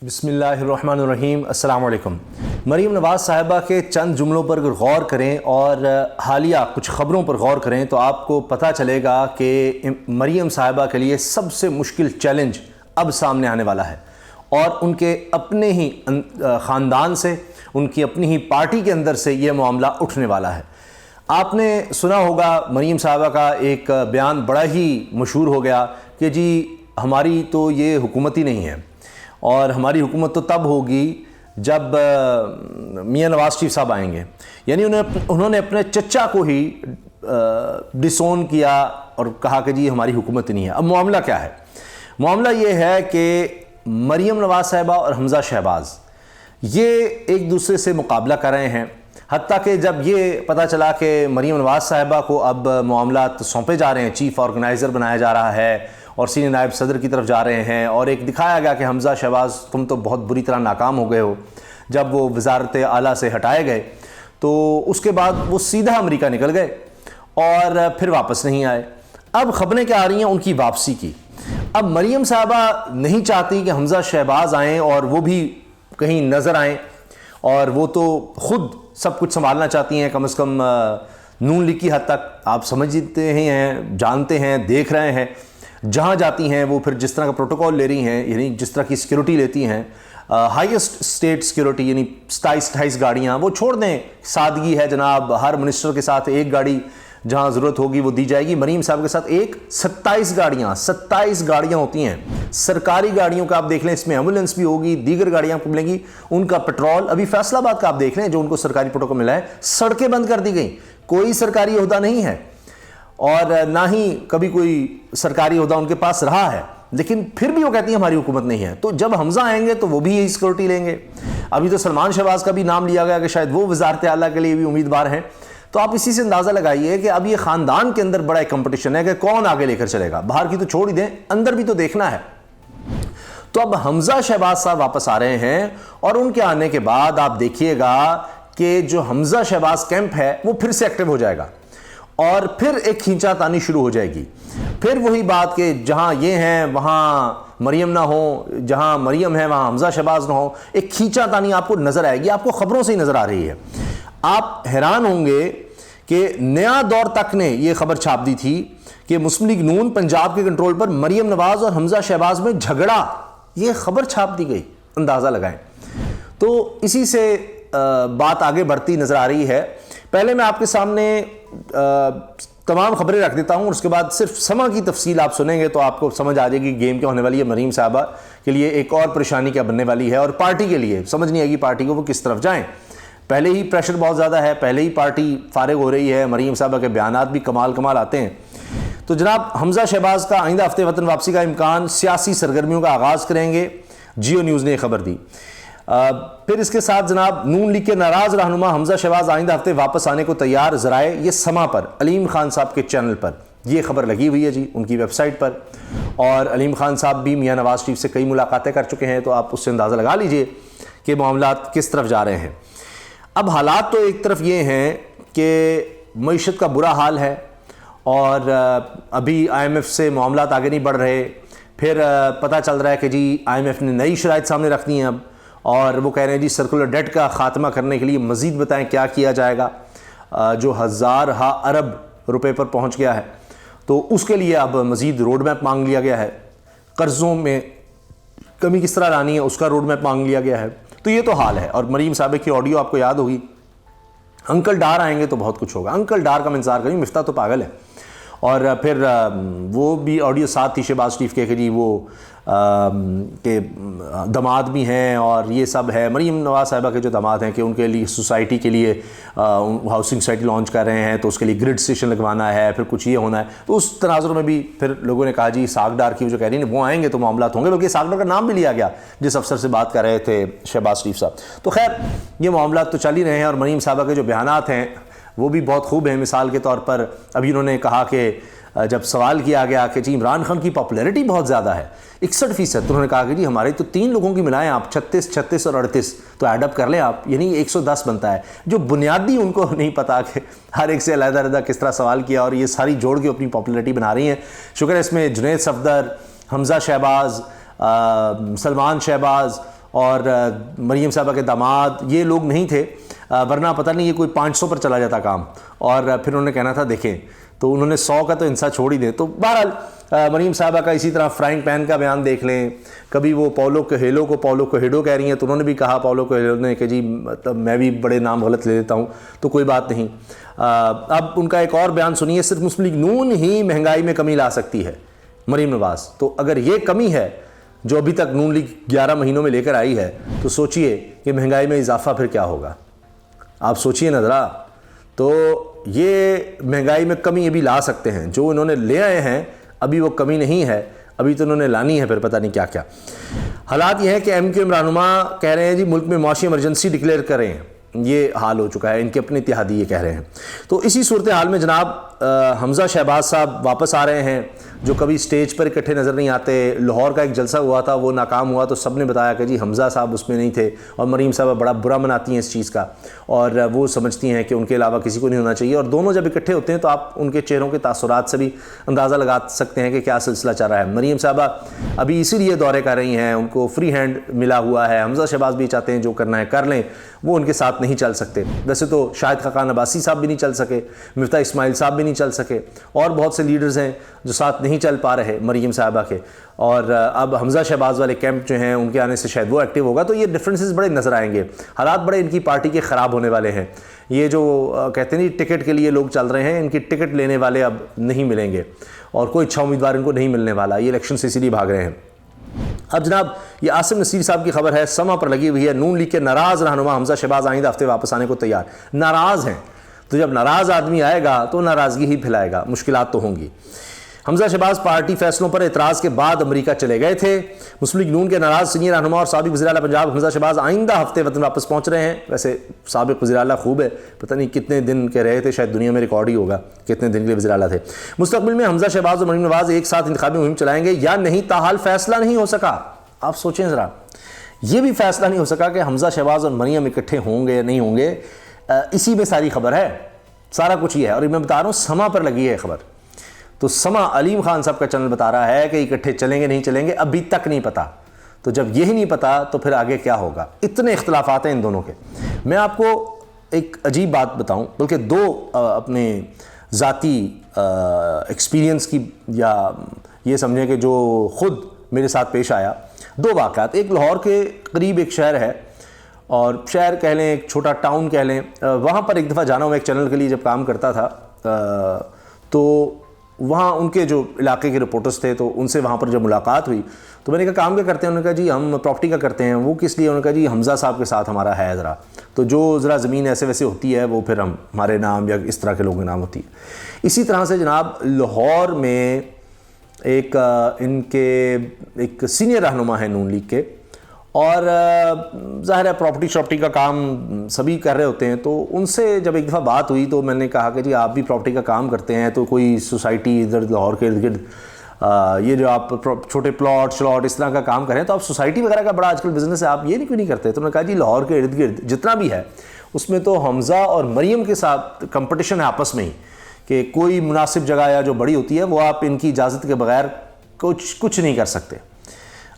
بسم اللہ الرحمن الرحیم. السلام علیکم. مریم نواز صاحبہ کے چند جملوں پر اگر غور کریں اور حالیہ کچھ خبروں پر غور کریں تو آپ کو پتہ چلے گا کہ مریم صاحبہ کے لیے سب سے مشکل چیلنج اب سامنے آنے والا ہے، اور ان کے اپنے ہی خاندان سے، ان کی اپنی ہی پارٹی کے اندر سے یہ معاملہ اٹھنے والا ہے. آپ نے سنا ہوگا مریم صاحبہ کا ایک بیان بڑا ہی مشہور ہو گیا کہ جی ہماری تو یہ حکومت ہی نہیں ہے، اور ہماری حکومت تو تب ہوگی جب میاں نواز شریف صاحب آئیں گے. یعنی انہوں نے اپنے چچا کو ہی ڈسون کیا اور کہا کہ جی ہماری حکومت نہیں ہے. اب معاملہ کیا ہے؟ معاملہ یہ ہے کہ مریم نواز صاحبہ اور حمزہ شہباز یہ ایک دوسرے سے مقابلہ کر رہے ہیں. حتیٰ کہ جب یہ پتہ چلا کہ مریم نواز صاحبہ کو اب معاملات سونپے جا رہے ہیں، چیف آرگنائزر بنایا جا رہا ہے اور سینئر نائب صدر کی طرف جا رہے ہیں، اور ایک دکھایا گیا کہ حمزہ شہباز تم تو بہت بری طرح ناکام ہو گئے ہو جب وہ وزارت اعلیٰ سے ہٹائے گئے، تو اس کے بعد وہ سیدھا امریکہ نکل گئے اور پھر واپس نہیں آئے. اب خبریں کیا آ رہی ہیں ان کی واپسی کی. اب مریم صاحبہ نہیں چاہتی کہ حمزہ شہباز آئیں اور وہ بھی کہیں نظر آئیں، اور وہ تو خود سب کچھ سنبھالنا چاہتی ہیں، کم از کم نون لیگ کی حد تک. آپ سمجھتے ہیں، جانتے ہیں، دیکھ رہے ہیں جہاں جاتی ہیں وہ پھر جس طرح کا پروٹوکول لے رہی ہیں، یعنی جس طرح کی سیکیورٹی لیتی ہیں، ہائیسٹ اسٹیٹ سیکیورٹی، یعنی 27 گاڑیاں. وہ چھوڑ دیں، سادگی ہے جناب، ہر منسٹر کے ساتھ ایک گاڑی جہاں ضرورت ہوگی وہ دی جائے گی. مریم صاحب کے ساتھ 27 گاڑیاں ہوتی ہیں، سرکاری گاڑیوں کا آپ دیکھ لیں، اس میں ایمبولینس بھی ہوگی، دیگر گاڑیاں کو ملیں گی. ان کا پیٹرول، ابھی فیصل آباد کا آپ دیکھ لیں جو ان کو سرکاری پروٹوکول ملا ہے، سڑکیں بند کر دی گئیں. کوئی سرکاری عہدہ نہیں ہے اور نہ ہی کبھی کوئی سرکاری عہدہ ان کے پاس رہا ہے، لیکن پھر بھی وہ کہتی ہیں ہماری حکومت نہیں ہے. تو جب حمزہ آئیں گے تو وہ بھی یہی سیکورٹی لیں گے. ابھی تو سلمان شہباز کا بھی نام لیا گیا کہ شاید وہ وزارت اعلیٰ کے لیے بھی امیدوار ہیں. تو آپ اسی سے اندازہ لگائیے کہ اب یہ خاندان کے اندر بڑا ایک کمپٹیشن ہے کہ کون آگے لے کر چلے گا. باہر کی تو چھوڑ ہی دیں، اندر بھی تو دیکھنا ہے. تو اب حمزہ شہباز صاحب واپس آ رہے ہیں، اور ان کے آنے کے بعد آپ دیکھیے گا کہ جو حمزہ شہباز کیمپ ہے وہ پھر سے ایکٹیو ہو جائے گا، اور پھر ایک کھینچا تانی شروع ہو جائے گی. پھر وہی بات کہ جہاں یہ ہیں وہاں مریم نہ ہو، جہاں مریم ہے وہاں حمزہ شہباز نہ ہو. ایک کھینچا تانی آپ کو نظر آئے گی، آپ کو خبروں سے ہی نظر آ رہی ہے. آپ حیران ہوں گے کہ نیا دور تک نے یہ خبر چھاپ دی تھی کہ مسلم لیگ نون پنجاب کے کنٹرول پر مریم نواز اور حمزہ شہباز میں جھگڑا، یہ خبر چھاپ دی گئی. اندازہ لگائیں. تو اسی سے بات آگے بڑھتی نظر آ رہی ہے. پہلے میں آپ کے سامنے تمام خبریں رکھ دیتا ہوں، اور اس کے بعد صرف سما کی تفصیل آپ سنیں گے تو آپ کو سمجھ آ جائے گی گیم کیا ہونے والی ہے. مریم صاحبہ کے لیے ایک اور پریشانی کیا بننے والی ہے، اور پارٹی کے لیے سمجھ نہیں آئے گی پارٹی کو وہ کس طرف جائیں. پہلے ہی پریشر بہت زیادہ ہے، پہلے ہی پارٹی فارغ ہو رہی ہے، مریم صاحبہ کے بیانات بھی کمال آتے ہیں. تو جناب حمزہ شہباز کا آئندہ ہفتے وطن واپسی کا امکان، سیاسی سرگرمیوں کا آغاز کریں گے، جیو نیوز نے یہ خبر دی. پھر اس کے ساتھ جناب نون لیگ کے ناراض رہنما حمزہ شہباز آئندہ ہفتے واپس آنے کو تیار. ذرائع یہ سما پر، علیم خان صاحب کے چینل پر یہ خبر لگی ہوئی ہے جی، ان کی ویب سائٹ پر. اور علیم خان صاحب بھی میاں نواز شریف سے کئی ملاقاتیں کر چکے ہیں، تو آپ اس سے اندازہ لگا لیجئے کہ معاملات کس طرف جا رہے ہیں. اب حالات تو ایک طرف یہ ہیں کہ معیشت کا برا حال ہے، اور ابھی IMF سے معاملات آگے نہیں بڑھ رہے. پھر پتہ چل رہا ہے کہ جی IMF نے نئی شرائط سامنے رکھ دی ہیں اب، اور وہ کہہ رہے ہیں جی سرکولر ڈیٹ کا خاتمہ کرنے کے لیے مزید بتائیں کیا کیا جائے گا، جو 1000 ارب روپے پر پہنچ گیا ہے. تو اس کے لیے اب مزید روڈ میپ مانگ لیا گیا ہے. قرضوں میں کمی کس طرح لانی ہے اس کا روڈ میپ مانگ لیا گیا ہے. تو یہ تو حال ہے. اور مریم صاحبہ کی آڈیو آپ کو یاد ہوگی، انکل ڈار آئیں گے تو بہت کچھ ہوگا. انکل ڈار کا انتظار کریں، مفتاح تو پاگل ہے. اور پھر وہ بھی آڈیو ساتھ تھی شہباز شریف کے کہ جی وہ کہ داماد بھی ہیں اور یہ سب ہے. مریم نواز صاحبہ کے جو داماد ہیں کہ ان کے لیے سوسائٹی کے لیے ہاؤسنگ سوسائٹی لانچ کر رہے ہیں، تو اس کے لیے گرڈ اسٹیشن لگوانا ہے، پھر کچھ یہ ہونا ہے. تو اس تناظر میں بھی پھر لوگوں نے کہا جی ساگڈار کی جو کہہ رہی ہیں وہ آئیں گے تو معاملات ہوں گے، بلکہ ساگڈار کا نام بھی لیا گیا جس افسر سے بات کر رہے تھے شہباز شریف صاحب. تو خیر یہ معاملات تو چل ہی رہے ہیں، اور مریم صاحبہ کے جو بیانات ہیں وہ بھی بہت خوب ہیں. مثال کے طور پر ابھی انہوں نے کہا کہ جب سوال کیا گیا کہ جی عمران خان کی پاپولیرٹی بہت زیادہ ہے 61%، تو انہوں نے کہا کہ جی ہمارے تو 3 لوگوں کی ملائیں آپ 36 اور 38 تو ایڈ اپ کر لیں آپ، یعنی 110 بنتا ہے. جو بنیادی ان کو نہیں پتا کہ ہر ایک سے علیحدہ علیحدہ کس طرح سوال کیا، اور یہ ساری جوڑ کے اپنی پاپولیرٹی بنا رہی ہیں. شکر ہے اس میں جنید صفدر، حمزہ شہباز، سلمان شہباز اور مریم صاحبہ کے داماد یہ لوگ نہیں تھے، ورنہ پتہ نہیں یہ کوئی 500 پر چلا جاتا کام، اور پھر انہوں نے کہنا تھا دیکھیں، تو انہوں نے 100 کا تو انسا چھوڑ ہی دیں۔ تو بہرحال مریم صاحبہ کا اسی طرح فرائنگ پین کا بیان دیکھ لیں، کبھی وہ پاولو کویلو کو پاولو کویلو کہہ رہی ہیں، تو انہوں نے بھی کہا پاولو کویلو نے کہ جی میں بھی بڑے نام غلط لے لیتا ہوں، تو کوئی بات نہیں۔ اب ان کا ایک اور بیان سنیے، صرف مسلم لیگ نون ہی مہنگائی میں کمی لا سکتی ہے، مریم نواز۔ تو اگر یہ کمی ہے جو ابھی تک نون لیگ 11 مہینوں میں لے کر آئی ہے، تو سوچئے کہ مہنگائی میں اضافہ پھر کیا ہوگا، آپ سوچئے نہ ذرا۔ تو یہ مہنگائی میں کمی ابھی لا سکتے ہیں، جو انہوں نے لے آئے ہیں ابھی وہ کمی نہیں ہے، ابھی تو انہوں نے لانی ہے پھر پتہ نہیں کیا کیا۔ حالات یہ ہیں کہ ایم کیو ایم رہنما کہہ رہے ہیں جی ملک میں معاشی ایمرجنسی ڈکلیئر کریں، یہ حال ہو چکا ہے، ان کے اپنے اتحادی یہ کہہ رہے ہیں۔ تو اسی صورتحال میں جناب حمزہ شہباز صاحب واپس آ رہے ہیں، جو کبھی سٹیج پر اکٹھے نظر نہیں آتے۔ لاہور کا ایک جلسہ ہوا تھا، وہ ناکام ہوا، تو سب نے بتایا کہ جی حمزہ صاحب اس میں نہیں تھے، اور مریم صاحبہ بڑا برا مناتی ہیں اس چیز کا، اور وہ سمجھتی ہیں کہ ان کے علاوہ کسی کو نہیں ہونا چاہیے، اور دونوں جب اکٹھے ہوتے ہیں تو آپ ان کے چہروں کے تاثرات سے بھی اندازہ لگا سکتے ہیں کہ کیا سلسلہ چل رہا ہے۔ مریم صاحبہ ابھی اسی لیے دورے کر رہی ہیں، ان کو فری ہینڈ ملا ہوا ہے، حمزہ شہباز بھی چاہتے ہیں جو کرنا ہے کر لیں، وہ ان کے ساتھ نہیں چل سکتے۔ ویسے تو شاہد خاقان عباسی صاحب بھی نہیں چل سکے، مفتاح اسماعیل صاحب بھی نہیں چل سکے، اور بہت سے لیڈرز ہیں جو ساتھ نہیں چل پا رہے مریم صاحبہ کے، اور اب حمزہ شہباز والے کیمپ جو ہیں ان کے آنے سے شاید وہ ایکٹیو ہوگا، تو یہ ڈفرینسز بڑے نظر آئیں گے، حالات بڑے ان کی پارٹی کے خراب ہونے والے ہیں۔ یہ جو کہتے ہیں ٹکٹ کے لیے لوگ چل رہے ہیں، ان کی ٹکٹ لینے والے اب نہیں ملیں گے، اور کوئی اچھا امیدوار ان کو نہیں ملنے والا، یہ الیکشن سے اسی لیے بھاگ رہے ہیں۔ اب جناب یہ عاصم نصیر صاحب کی خبر ہے، سما پر لگی ہوئی ہے، نون لیگ کے ناراض رہنما حمزہ شہباز آئندہ ہفتے واپس آنے کو تیار۔ ناراض ہیں تو جب ناراض آدمی آئے گا تو ناراضگی ہی پھیلائے گا، مشکلات تو ہوں گی۔ حمزہ شہباز پارٹی فیصلوں پر اعتراض کے بعد امریکہ چلے گئے تھے۔ مسلم لیگ نون کے ناراض سینئر رہنما اور سابق وزیر اعلیٰ پنجاب حمزہ شہباز آئندہ ہفتے وطن واپس پہنچ رہے ہیں۔ ویسے سابق وزیر اعلیٰ خوب ہے، پتہ نہیں کتنے دن کے رہے تھے، شاید دنیا میں ریکارڈ ہی ہوگا کتنے دن کے لیے وزیر اعلیٰ تھے۔ مستقبل میں حمزہ شہباز اور مریم نواز ایک ساتھ انتخابی مہم چلائیں گے یا نہیں، تاحال فیصلہ نہیں ہو سکا۔ آپ سوچیں ذرا، یہ بھی فیصلہ نہیں ہو سکا کہ حمزہ شہباز اور مریم اکٹھے ہوں گے یا نہیں ہوں گے، اسی میں ساری خبر ہے، سارا کچھ یہ ہے، اور میں بتا رہا ہوں سما پر لگی ہے خبر۔ تو سما علیم خان صاحب کا چینل بتا رہا ہے کہ اکٹھے چلیں گے نہیں چلیں گے، ابھی تک نہیں پتا۔ تو جب یہی نہیں پتا تو پھر آگے کیا ہوگا؟ اتنے اختلافات ہیں ان دونوں کے۔ میں آپ کو ایک عجیب بات بتاؤں، بلکہ دو اپنے ذاتی ایکسپیرینس کی، یا یہ سمجھیں کہ جو خود میرے ساتھ پیش آیا، دو واقعات۔ ایک لاہور کے قریب ایک شہر ہے، اور شہر کہہ لیں، ایک چھوٹا ٹاؤن کہہ لیں، وہاں پر ایک دفعہ جانا ہوں، ایک چینل کے لیے جب کام کرتا تھا، تو وہاں ان کے جو علاقے کے رپورٹرز تھے، تو ان سے وہاں پر جب ملاقات ہوئی تو میں نے کہا کام کیا کرتے ہیں؟ انہوں نے کہا جی ہم پراپرٹی کا کرتے ہیں۔ وہ کس لیے؟ انہوں نے کہا جی حمزہ صاحب کے ساتھ ہمارا ہے ذرا، تو جو ذرا زمین ایسے ویسے ہوتی ہے وہ پھر ہمارے نام یا اس طرح کے لوگوں کے نام ہوتی ہے۔ اسی طرح سے جناب لاہور میں ایک ان کے ایک سینئر رہنما ہیں نون لیگ کے، اور ظاہر ہے پراپرٹی شراپرٹی کا کام سبھی کر رہے ہوتے ہیں، تو ان سے جب ایک دفعہ بات ہوئی تو میں نے کہا کہ جی آپ بھی پراپرٹی کا کام کرتے ہیں، تو کوئی سوسائٹی ادھر لاہور کے ارد گرد یہ جو آپ چھوٹے پلاٹ شلاٹ اس طرح کا کام کریں، تو آپ سوسائٹی وغیرہ کا بڑا آج کل بزنس ہے، آپ یہ کیوں نہیں کرتے؟ تو انہوں نے کہا جی لاہور کے ارد گرد جتنا بھی ہے اس میں تو حمزہ اور مریم کے ساتھ کمپٹیشن ہے آپس میں ہی، کہ کوئی مناسب جگہ یا جو بڑی ہوتی ہے وہ آپ ان کی اجازت کے بغیر کچھ نہیں کر سکتے۔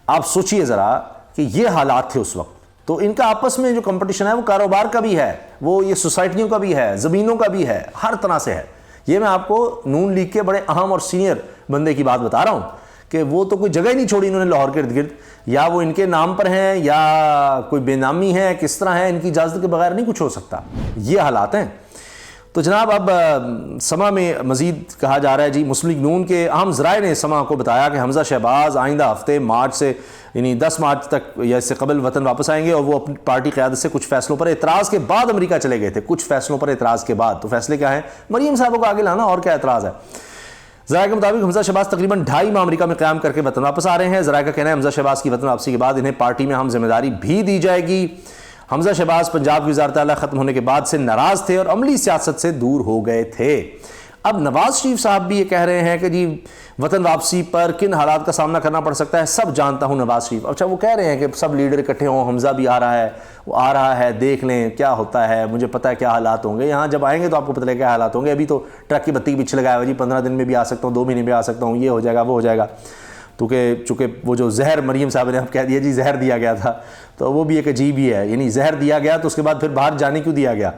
آپ سوچئے ذرا کہ یہ حالات تھے اس وقت، تو ان کا آپس میں جو کمپٹیشن ہے وہ کاروبار کا بھی ہے، وہ یہ سوسائٹیوں کا بھی ہے، زمینوں کا بھی ہے، ہر طرح سے ہے۔ یہ میں آپ کو نون لیگ کے بڑے اہم اور سینئر بندے کی بات بتا رہا ہوں کہ وہ تو کوئی جگہ ہی نہیں چھوڑی انہوں نے لاہور کے ارد گرد، یا وہ ان کے نام پر ہیں یا کوئی بے نامی ہے، کس طرح ہے، ان کی اجازت کے بغیر نہیں کچھ ہو سکتا، یہ حالات ہیں۔ تو جناب اب سما میں مزید کہا جا رہا ہے جی مسلم لیگ نون کے اہم ذرائع نے سما کو بتایا کہ حمزہ شہباز آئندہ ہفتے مارچ سے یعنی 10 مارچ تک یا اس سے قبل وطن واپس آئیں گے، اور وہ اپنی پارٹی قیادت سے کچھ فیصلوں پر اعتراض کے بعد امریکہ چلے گئے تھے، کچھ فیصلوں پر اعتراض کے بعد۔ تو فیصلے کیا ہیں؟ مریم صاحبوں کو آگے لانا، اور کیا اعتراض ہے؟ ذرائع کے مطابق حمزہ شہباز تقریباً 2.5 ماہ امریکہ میں قیام کر کے وطن واپس آ رہے ہیں۔ ذرائع کا کہنا ہے حمزہ شہباز کی وطن واپسی کے بعد انہیں پارٹی میں اہم ذمہ داری بھی دی جائے گی۔ حمزہ شہباز پنجاب کی وزارت اعلیٰ ختم ہونے کے بعد سے ناراض تھے اور عملی سیاست سے دور ہو گئے تھے۔ اب نواز شریف صاحب بھی یہ کہہ رہے ہیں کہ جی وطن واپسی پر کن حالات کا سامنا کرنا پڑ سکتا ہے سب جانتا ہوں نواز شریف۔ اچھا وہ کہہ رہے ہیں کہ سب لیڈر اکٹھے ہوں، حمزہ بھی آ رہا ہے، وہ آ رہا ہے، دیکھ لیں کیا ہوتا ہے، مجھے پتہ ہے کیا حالات ہوں گے، یہاں جب آئیں گے تو آپ کو پتہ لگے کیا حالات ہوں گے۔ ابھی تو ٹرک کی بتی کے پیچھے لگایا ہوا جی 15 دن میں بھی آ سکتا ہوں، 2 مہینے میں آ سکتا ہوں، یہ ہو جائے گا وہ ہو جائے گا۔ تو کہ چونکہ وہ جو زہر مریم صاحب نے اب کہہ دیا جی زہر دیا گیا تھا، تو وہ بھی ایک عجیب ہی ہے، یعنی زہر دیا گیا تو اس کے بعد پھر باہر جانے کیوں دیا گیا؟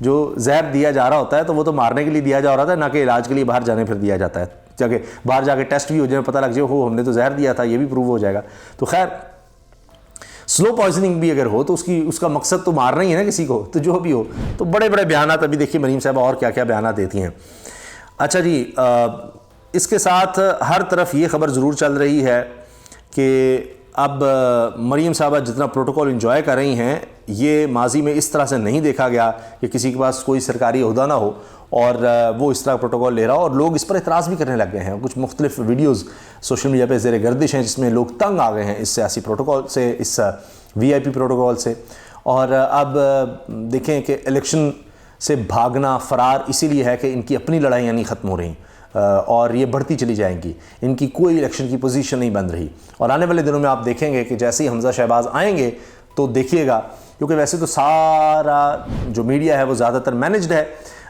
جو زہر دیا جا رہا ہوتا ہے تو وہ تو مارنے کے لیے دیا جا رہا تھا، نہ کہ علاج کے لیے باہر جانے پھر دیا جاتا ہے، جا کے باہر جا کے ٹیسٹ بھی ہو جائے، پتہ لگ جائے ہو ہم نے تو زہر دیا تھا، یہ بھی پروو ہو جائے گا۔ تو خیر سلو پوائزننگ بھی اگر ہو تو اس کا مقصد تو مارنا ہی ہے نا کسی کو، تو جو بھی ہو تو بڑے بڑے بیانات ابھی دیکھیے مریم صاحبہ اور کیا کیا بیانات دیتی ہیں۔ اچھا جی، اس کے ساتھ ہر طرف یہ خبر ضرور چل رہی ہے کہ اب مریم صاحبہ جتنا پروٹوکول انجوائے کر رہی ہیں، یہ ماضی میں اس طرح سے نہیں دیکھا گیا کہ کسی کے پاس کوئی سرکاری عہدہ نہ ہو اور وہ اس طرح پروٹوکول لے رہا ہو، اور لوگ اس پر اعتراض بھی کرنے لگ گئے ہیں۔ کچھ مختلف ویڈیوز سوشل میڈیا پہ زیر گردش ہیں جس میں لوگ تنگ آ گئے ہیں اس سیاسی پروٹوکول سے، اس وی آئی پی پروٹوکول سے، اور اب دیکھیں کہ الیکشن سے بھاگنا فرار اسی لیے ہے کہ ان کی اپنی لڑائیاں نہیں ختم ہو رہی اور یہ بڑھتی چلی جائیں گی، ان کی کوئی الیکشن کی پوزیشن نہیں بن رہی، اور آنے والے دنوں میں آپ دیکھیں گے کہ جیسے ہی حمزہ شہباز آئیں گے تو دیکھیے گا، کیونکہ ویسے تو سارا جو میڈیا ہے وہ زیادہ تر مینجڈ ہے،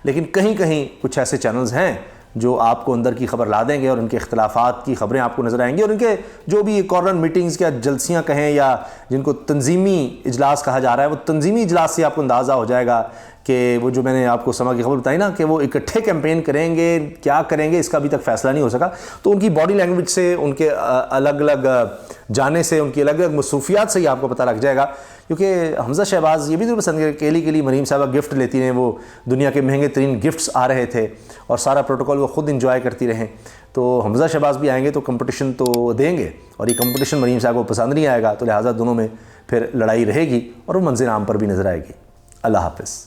لیکن کہیں کہیں کچھ ایسے چینلز ہیں جو آپ کو اندر کی خبر لا دیں گے اور ان کے اختلافات کی خبریں آپ کو نظر آئیں گی، اور ان کے جو بھی کارنر میٹنگز یا جلسیاں کہیں یا جن کو تنظیمی اجلاس کہا جا رہا ہے، وہ تنظیمی اجلاس سے آپ کو اندازہ ہو جائے گا کہ وہ جو میں نے آپ کو سما کی خبر بتائی نا کہ وہ اکٹھے کیمپین کریں گے، کیا کریں گے اس کا ابھی تک فیصلہ نہیں ہو سکا۔ تو ان کی باڈی لینگویج سے، ان کے الگ الگ جانے سے، ان کی الگ الگ مصروفیات سے ہی آپ کو پتہ لگ جائے گا، کیونکہ حمزہ شہباز یہ بھی ضرور پسند ہے کہ کیلی مریم صاحبہ گفٹ لیتی رہیں، وہ دنیا کے مہنگے ترین گفٹس آ رہے تھے اور سارا پروٹوکول وہ خود انجوائے کرتی رہیں، تو حمزہ شہباز بھی آئیں گے تو کمپٹیشن تو دیں گے، اور یہ کمپٹیشن مریم صاحب کو پسند نہیں آئے گا، تو لہٰذا دونوں میں پھر لڑائی رہے گی اور وہ منظر عام پر بھی نظر آئے گی۔ اللہ حافظ۔